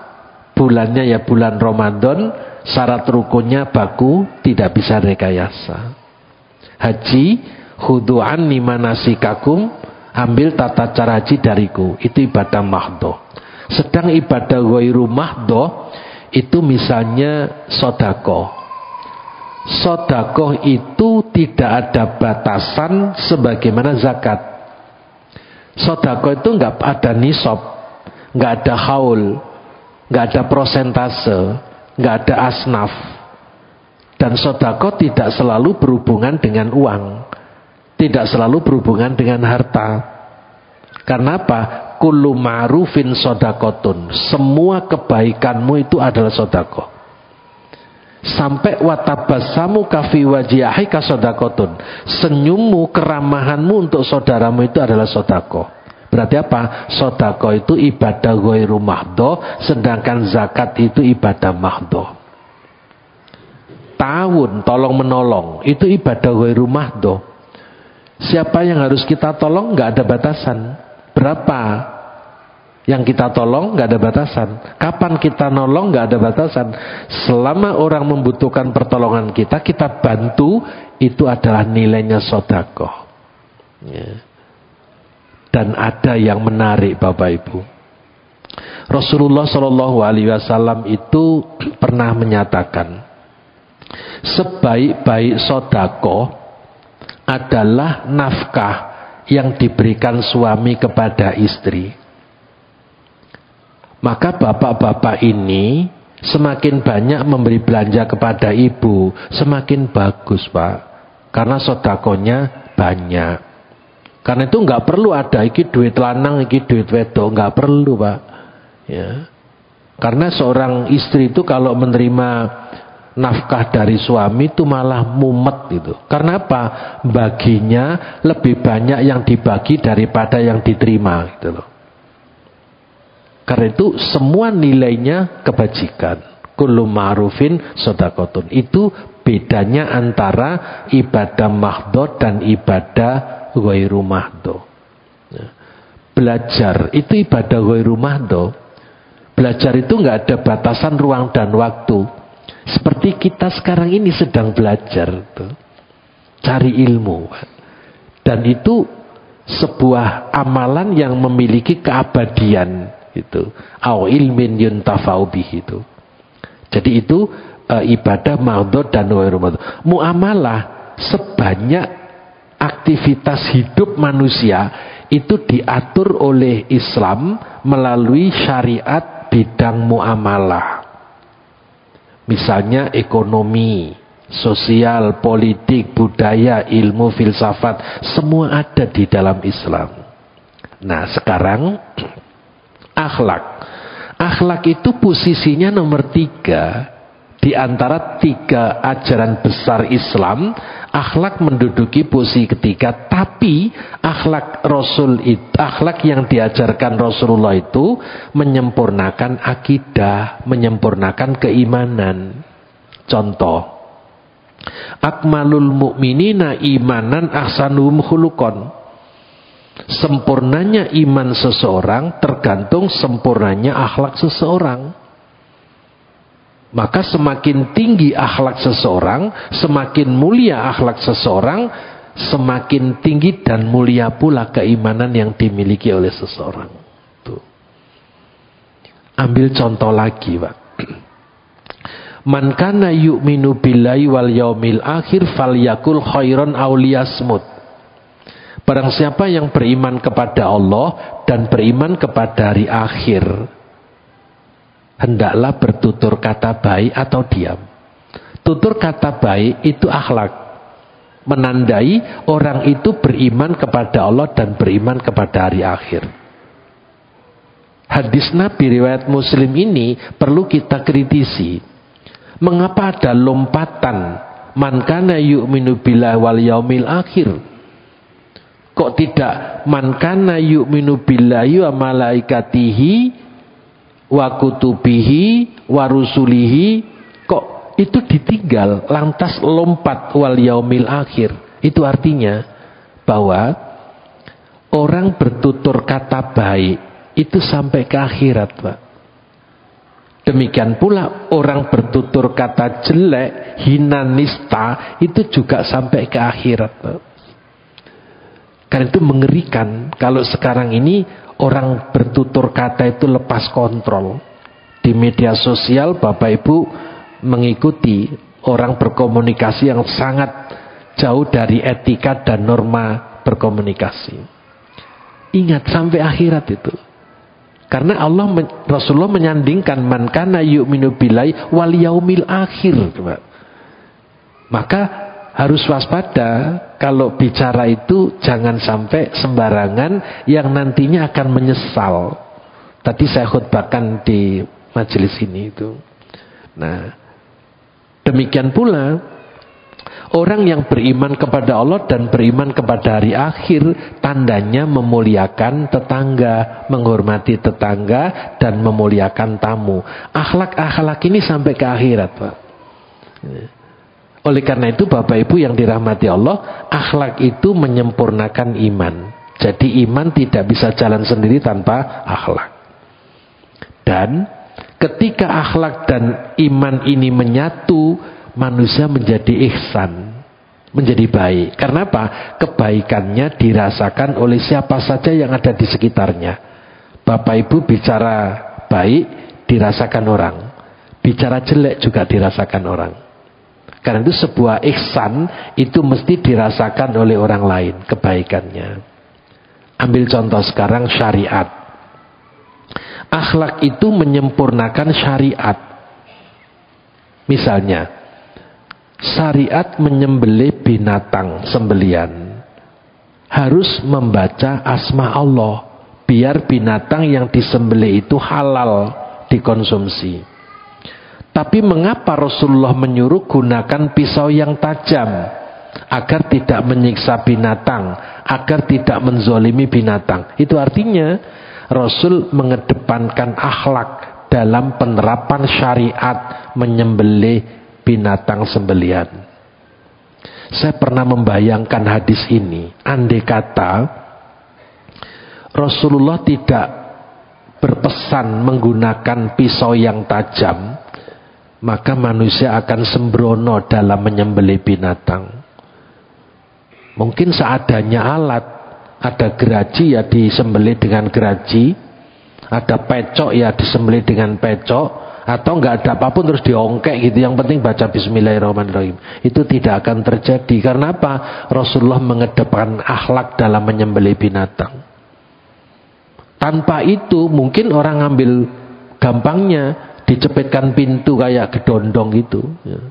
bulannya ya bulan Ramadan, syarat rukunnya baku, tidak bisa rekayasa. Haji, khudu'an limanasikakum, ambil tata cara haji dariku, itu ibadah mahdoh. Sedang ibadah ghairu mahdoh itu misalnya sodakoh. Sodakoh itu tidak ada batasan sebagaimana zakat. Sodakoh itu nggak ada nisab, nggak ada haul, nggak ada prosentase, nggak ada asnaf. Dan sodakoh tidak selalu berhubungan dengan uang, tidak selalu berhubungan dengan harta. Karena apa? Kullu ma'rufin sodakotun. Semua kebaikanmu itu adalah sodakoh. Sampai watabassamu kafi wajihika sodakotun. Senyummu, keramahanmu untuk saudaramu itu adalah sodakoh. Berarti apa? Sodakoh itu ibadah ghairu mahdoh, sedangkan zakat itu ibadah mahdoh. Ta'awun, tolong menolong, itu ibadah ghairu mahdoh. Siapa yang harus kita tolong? Nggak ada batasan. Berapa yang kita tolong? Nggak ada batasan. Kapan kita nolong? Nggak ada batasan. Selama orang membutuhkan pertolongan kita, kita bantu, itu adalah nilainya sedekah. Ya. Dan ada yang menarik, Bapak Ibu. Rasulullah SAW itu pernah menyatakan, sebaik-baik sedekah adalah nafkah yang diberikan suami kepada istri. Maka bapak-bapak ini semakin banyak memberi belanja kepada ibu, semakin bagus, Pak. Karena sedekahnya banyak. Karena itu nggak perlu ada iki duit lanang, iki duit wedok, nggak perlu, Pak. Ya. Karena seorang istri itu kalau menerima nafkah dari suami itu malah mumet gitu. Karena apa? Baginya lebih banyak yang dibagi daripada yang diterima gitu loh. Karena itu semua nilainya kebajikan. Kullu ma'rufin shadaqatun. Itu bedanya antara ibadah mahdoh dan ibadah ghairu mahdoh. Belajar itu ibadah ghairu mahdoh. Belajar itu nggak ada batasan ruang dan waktu. Seperti kita sekarang ini sedang belajar tuh. Cari ilmu. Dan itu sebuah amalan yang memiliki keabadian itu. Au ilmin yuntafa'u bihi itu. Jadi itu ibadah mahdoh dan ghairu mahdoh. Muamalah, sebanyak aktivitas hidup manusia itu diatur oleh Islam melalui syariat bidang muamalah. Misalnya ekonomi, sosial, politik, budaya, ilmu, filsafat, semua ada di dalam Islam. Nah sekarang akhlak. Akhlak itu posisinya nomor 3. Di antara 3 ajaran besar Islam, akhlak menduduki posisi ketiga. Tapi akhlak akhlak yang diajarkan Rasulullah itu menyempurnakan akidah, menyempurnakan keimanan. Contoh, akmalul mu'minina imanan ahsanuhum khuluqan. Sempurnanya iman seseorang tergantung sempurnanya akhlak seseorang. Maka semakin tinggi akhlak seseorang, semakin mulia akhlak seseorang, semakin tinggi dan mulia pula keimanan yang dimiliki oleh seseorang. Tuh. Ambil contoh lagi, Pak. Man kana yu'minu billahi wal yaumil akhir falyakul khairan aw liyasmut. Barang siapa yang beriman kepada Allah dan beriman kepada hari akhir, hendaklah bertutur kata baik atau diam. Tutur kata baik itu akhlak, menandai orang itu beriman kepada Allah dan beriman kepada hari akhir. Hadis Nabi riwayat Muslim ini perlu kita kritisi. Mengapa ada lompatan man kana yu'minu billahi wal yaumil akhir? Kok tidak man kana yu'minu billahi wa malaikatihi wa kutubihi wa rusulihi? Kok itu ditinggal lantas lompat wal yaumil akhir? Itu artinya bahwa orang bertutur kata baik itu sampai ke akhirat, Pak. Demikian pula orang bertutur kata jelek, hina, nista, itu juga sampai ke akhirat, Pak. Karena itu mengerikan kalau sekarang ini orang bertutur kata itu lepas kontrol. Di media sosial Bapak Ibu mengikuti orang berkomunikasi yang sangat jauh dari etika dan norma berkomunikasi. Ingat sampai akhirat itu. Karena Rasulullah menyandingkan man kana yu'minu billahi wal yaumil akhir. Maka harus waspada kalau bicara itu jangan sampai sembarangan yang nantinya akan menyesal. Tadi saya khutbahkan di majelis ini itu. Nah, demikian pula orang yang beriman kepada Allah dan beriman kepada hari akhir, tandanya memuliakan tetangga, menghormati tetangga, dan memuliakan tamu. Akhlak-akhlak ini sampai ke akhirat, Pak. Oleh karena itu Bapak Ibu yang dirahmati Allah, akhlak itu menyempurnakan iman. Jadi iman tidak bisa jalan sendiri tanpa akhlak. Dan ketika akhlak dan iman ini menyatu, manusia menjadi ihsan, menjadi baik. Karena apa? Kebaikannya dirasakan oleh siapa saja yang ada di sekitarnya. Bapak Ibu bicara baik dirasakan orang, bicara jelek juga dirasakan orang. Karena itu sebuah ihsan itu mesti dirasakan oleh orang lain kebaikannya. Ambil contoh sekarang syariat. Akhlak itu menyempurnakan syariat. Misalnya syariat menyembelih binatang sembelian harus membaca asma Allah biar binatang yang disembelih itu halal dikonsumsi. Tapi mengapa Rasulullah menyuruh gunakan pisau yang tajam agar tidak menyiksa binatang, agar tidak menzolimi binatang? Itu artinya Rasul mengedepankan akhlak dalam penerapan syariat menyembelih binatang sembelian. Saya pernah membayangkan hadis ini. Andai kata Rasulullah tidak berpesan menggunakan pisau yang tajam, maka manusia akan sembrono dalam menyembelih binatang. Mungkin seadanya alat, ada geraji ya disembelih dengan geraji, ada pecok ya disembelih dengan pecok, atau nggak ada apapun terus diongkek gitu. Yang penting baca Bismillahirrahmanirrahim. Itu tidak akan terjadi. Karena apa? Rasulullah mengedepankan akhlak dalam menyembelih binatang. Tanpa itu mungkin orang ngambil gampangnya dicepitkan pintu kayak gedondong gitu ya.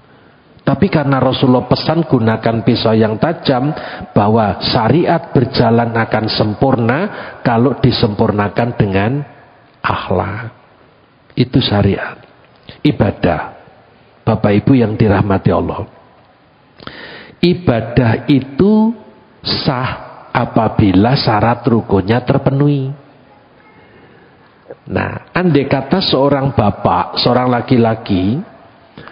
Tapi karena Rasulullah pesan gunakan pisau yang tajam, bahwa syariat berjalan akan sempurna kalau disempurnakan dengan akhlak. Itu syariat. Ibadah, Bapak Ibu yang dirahmati Allah, ibadah itu sah apabila syarat rukunnya terpenuhi. Nah, andai kata seorang bapak, seorang laki-laki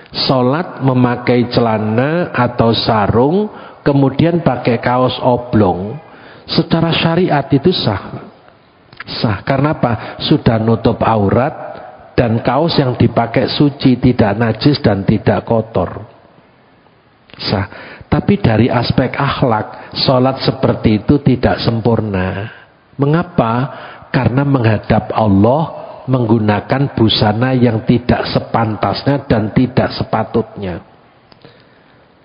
sholat memakai celana atau sarung, kemudian pakai kaos oblong, secara syariat itu sah. Sah, karena apa? Sudah nutup aurat, dan kaos yang dipakai suci, tidak najis dan tidak kotor. Sah. Tapi dari aspek akhlak, sholat seperti itu tidak sempurna. Mengapa? Karena menghadap Allah menggunakan busana yang tidak sepantasnya dan tidak sepatutnya.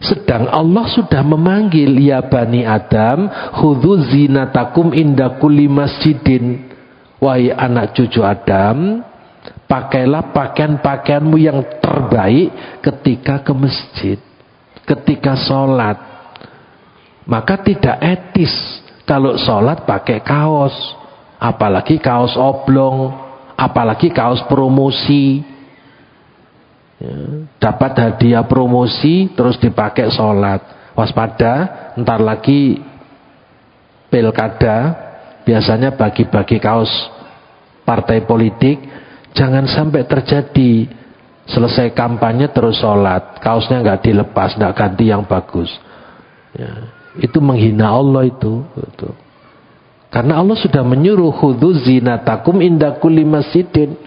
Sedang Allah sudah memanggil, ya Bani Adam, khudhu zinatakum inda kulli masjidin. Wahai anak cucu Adam, pakailah pakaian-pakaianmu yang terbaik ketika ke masjid, ketika sholat. Maka tidak etis kalau sholat pakai kaos, apalagi kaos oblong, apalagi kaos promosi. Ya, dapat hadiah promosi terus dipakai sholat. Waspada, ntar lagi pilkada, biasanya bagi-bagi kaos partai politik. Jangan sampai terjadi selesai kampanye terus sholat, kaosnya nggak dilepas, nggak ganti yang bagus. Ya, itu menghina Allah itu. Karena Allah sudah menyuruh khudzu zinatakum inda kulli masjidin.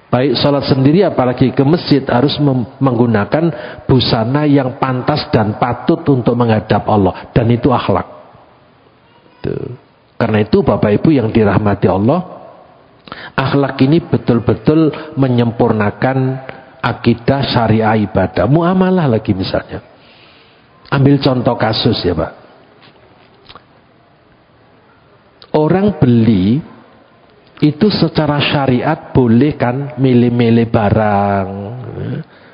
Baik sholat sendiri apalagi ke masjid harus menggunakan busana yang pantas dan patut untuk menghadap Allah. Dan itu akhlak. Tuh. Karena itu Bapak Ibu yang dirahmati Allah, akhlak ini betul-betul menyempurnakan akidah syariah ibadah. Muamalah lagi misalnya. Ambil contoh kasus ya Pak. Orang beli itu secara syariat boleh kan milih-milih barang,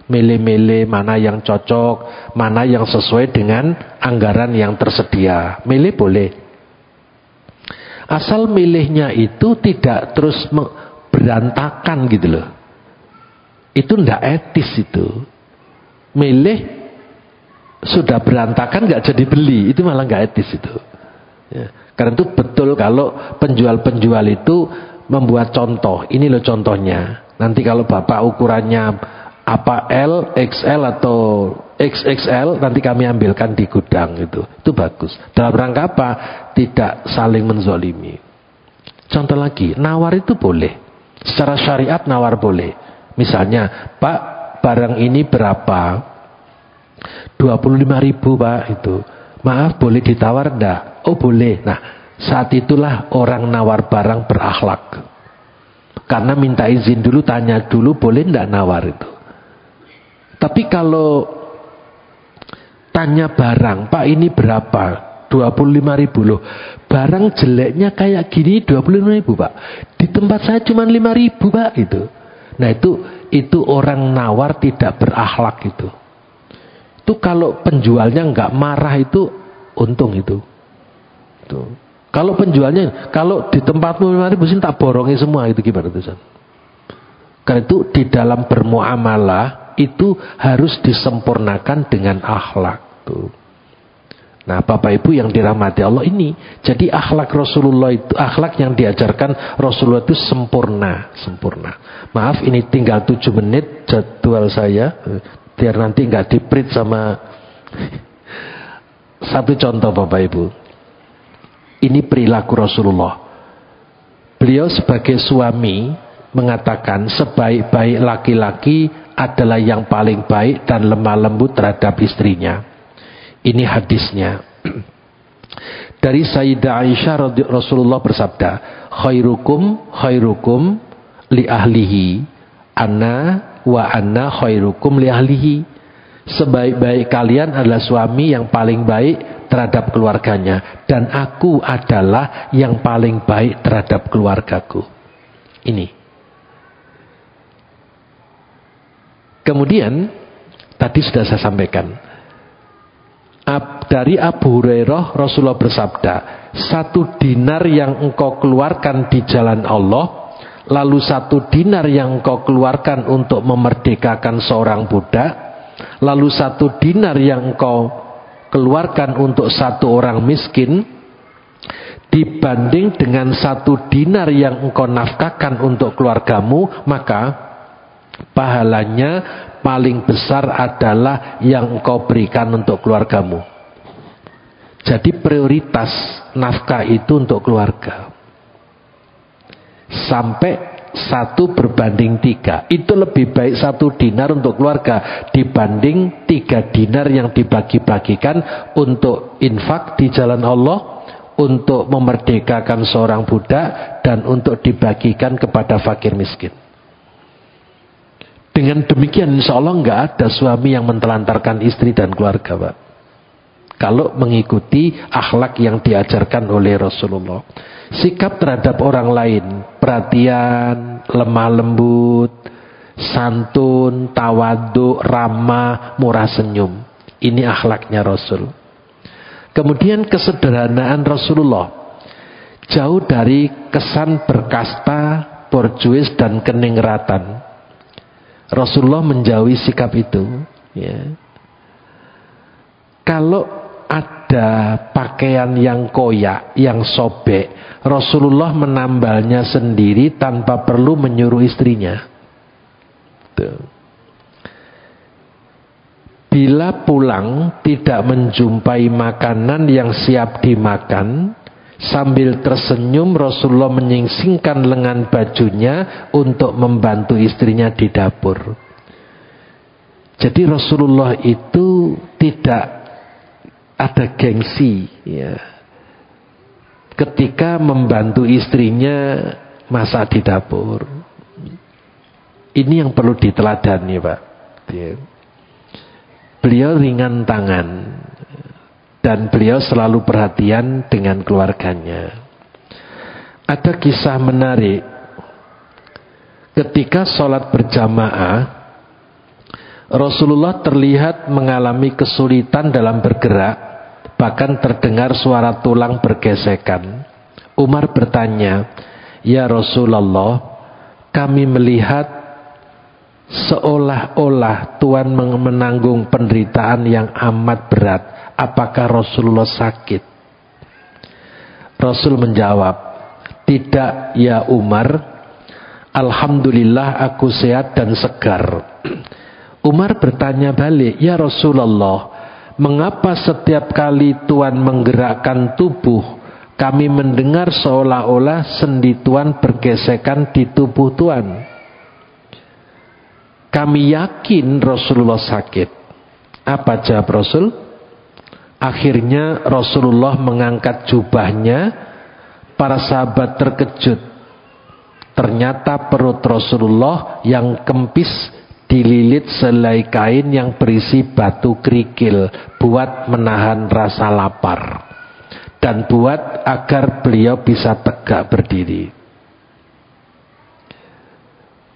milih-milih mana yang cocok, mana yang sesuai dengan anggaran yang tersedia. Milih boleh. Asal milihnya itu tidak terus berantakan gitu loh. Itu ndak etis itu. Milih sudah berantakan nggak jadi beli, itu malah nggak etis itu. Ya. Karena itu betul kalau penjual-penjual itu membuat contoh. Ini loh contohnya. Nanti kalau Bapak ukurannya apa L, XL atau XXL, nanti kami ambilkan di gudang itu. Itu bagus. Dalam rangka apa? Tidak saling menzolimi. Contoh lagi, nawar itu boleh. Secara syariat nawar boleh. Misalnya, Pak, barang ini berapa? 25.000 Pak itu. Maaf, boleh ditawar enggak? Oh boleh. Nah, saat itulah orang nawar barang berakhlak. Karena minta izin dulu, tanya dulu boleh enggak nawar itu. Tapi kalau tanya barang, Pak ini berapa? 25.000 loh. Barang jeleknya kayak gini 25.000 Pak. Di tempat saya cuma 5.000 Pak itu. Nah itu orang nawar tidak berakhlak itu. Itu kalau penjualnya nggak marah itu untung itu. Tuh. Kalau penjualnya, kalau di tempatmu 5.000 sih tak borongi semua itu gimana tuh? Karena itu di dalam bermuamalah itu harus disempurnakan dengan akhlak tuh. Nah, Bapak Ibu yang dirahmati Allah ini, jadi akhlak Rasulullah itu, akhlak yang diajarkan Rasulullah itu sempurna. Maaf, ini tinggal 7 menit jadwal saya, biar nanti nggak di-print sama. Satu contoh Bapak Ibu, ini perilaku Rasulullah. Beliau sebagai suami mengatakan sebaik-baik laki-laki adalah yang paling baik dan lemah lembut terhadap istrinya. Ini hadisnya. Dari Sayyidah Aisyah Rasulullah bersabda, khairukum li ahlihi, ana wa anna khairukum li ahlihi. Sebaik-baik kalian adalah suami yang paling baik terhadap keluarganya, dan aku adalah yang paling baik terhadap keluargaku. Ini. Kemudian tadi sudah saya sampaikan, dari Abu Hurairah Rasulullah bersabda, 1 dinar yang engkau keluarkan di jalan Allah, lalu 1 dinar yang engkau keluarkan untuk memerdekakan seorang budak, lalu 1 dinar yang engkau keluarkan untuk 1 orang miskin, dibanding dengan 1 dinar yang engkau nafkahkan untuk keluargamu, maka pahalanya paling besar adalah yang engkau berikan untuk keluargamu. Jadi prioritas nafkah itu untuk keluarga. Sampai 1 berbanding 3. Itu lebih baik 1 dinar untuk keluarga dibanding 3 dinar yang dibagi-bagikan untuk infak di jalan Allah, untuk memerdekakan seorang budak, dan untuk dibagikan kepada fakir miskin. Dengan demikian insya Allah nggak ada suami yang mentelantarkan istri dan keluarga Pak. Kalau mengikuti akhlak yang diajarkan oleh Rasulullah. Sikap terhadap orang lain, perhatian, lemah lembut, santun, tawadhu, ramah, murah senyum. Ini akhlaknya Rasul. Kemudian kesederhanaan Rasulullah. Jauh dari kesan berkasta, borjuis, dan keningratan. Rasulullah menjauhi sikap itu, ya. Kalau ada pakaian yang koyak, yang sobek, Rasulullah menambalnya sendiri tanpa perlu menyuruh istrinya. Tuh. Bila pulang tidak menjumpai makanan yang siap dimakan, sambil tersenyum Rasulullah menyingsingkan lengan bajunya untuk membantu istrinya di dapur. Jadi Rasulullah itu tidak ada gengsi, ya, ketika membantu istrinya masak di dapur. Ini yang perlu diteladani, Pak. Beliau ringan tangan dan beliau selalu perhatian dengan keluarganya. Ada kisah menarik ketika sholat berjamaah. Rasulullah terlihat mengalami kesulitan dalam bergerak, bahkan terdengar suara tulang bergesekan. Umar bertanya, "Ya Rasulullah, kami melihat seolah-olah Tuhan menanggung penderitaan yang amat berat. Apakah Rasulullah sakit?" Rasul menjawab, "Tidak ya Umar, alhamdulillah aku sehat dan segar." Umar bertanya balik, "Ya Rasulullah, mengapa setiap kali Tuhan menggerakkan tubuh, kami mendengar seolah-olah sendi Tuhan bergesekan di tubuh Tuhan?" Kami yakin Rasulullah sakit. Apa jawab Rasul? Akhirnya Rasulullah mengangkat jubahnya. Para sahabat terkejut. Ternyata perut Rasulullah yang kempis dililit selai kain yang berisi batu kerikil buat menahan rasa lapar dan buat agar beliau bisa tegak berdiri.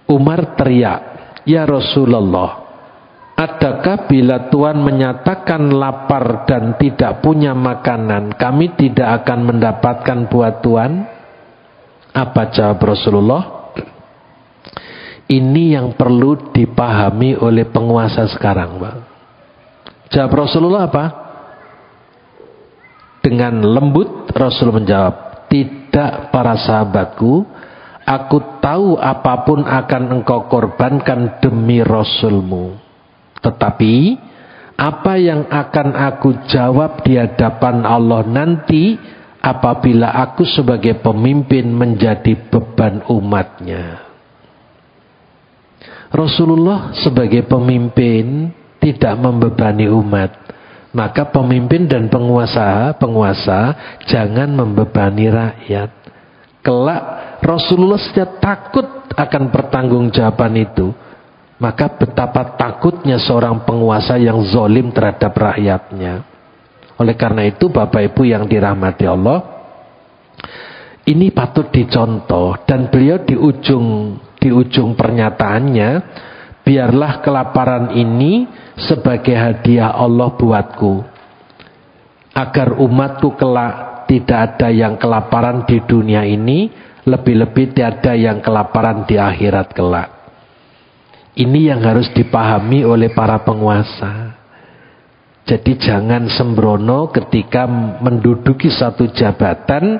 Umar teriak, "Ya Rasulullah, adakah bila Tuhan menyatakan lapar dan tidak punya makanan, kami tidak akan mendapatkan buat Tuhan?" Apa jawab Rasulullah? Ini yang perlu dipahami oleh penguasa sekarang, Pak. Jawab Rasulullah apa? Dengan lembut Rasul menjawab, "Tidak para sahabatku, aku tahu apapun akan engkau korbankan demi Rasulmu. Tetapi apa yang akan aku jawab di hadapan Allah nanti apabila aku sebagai pemimpin menjadi beban umatnya." Rasulullah sebagai pemimpin tidak membebani umat. Maka pemimpin dan penguasa jangan membebani rakyat. Kelak Rasulullah sejak takut akan pertanggungjawaban itu. Maka betapa takutnya seorang penguasa yang zalim terhadap rakyatnya. Oleh karena itu Bapak Ibu yang dirahmati Allah, ini patut dicontoh. Dan beliau di ujung pernyataannya, "Biarlah kelaparan ini sebagai hadiah Allah buatku, agar umatku kelak tidak ada yang kelaparan di dunia ini, lebih-lebih tiada yang kelaparan di akhirat kelak." Ini yang harus dipahami oleh para penguasa. Jadi jangan sembrono ketika menduduki satu jabatan,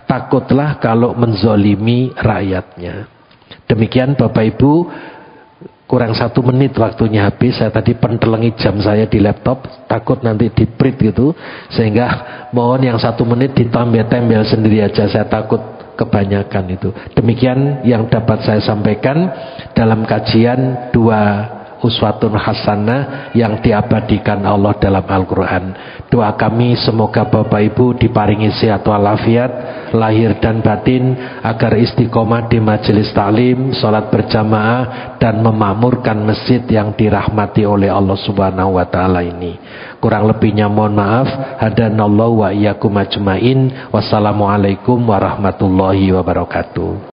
takutlah kalau menzolimi rakyatnya. Demikian Bapak Ibu, kurang 1 menit waktunya habis. Saya tadi pentelengi jam saya di laptop, takut nanti di-print gitu, sehingga mohon yang 1 menit ditambah-tambah sendiri aja, saya takut kebanyakan itu. Demikian yang dapat saya sampaikan dalam kajian 2 uswatun hasanah yang diabadikan Allah dalam Al-Quran. Doa kami semoga Bapak Ibu diparingi sehat walafiat lahir dan batin, agar istiqomah di majelis taklim, sholat berjamaah, dan memakmurkan masjid yang dirahmati oleh Allah Subhanahu wa Ta'ala ini. Kurang lebihnya mohon maaf. Hadanallahu wa iyyakum ajmain. Wassalamualaikum warahmatullahi wabarakatuh.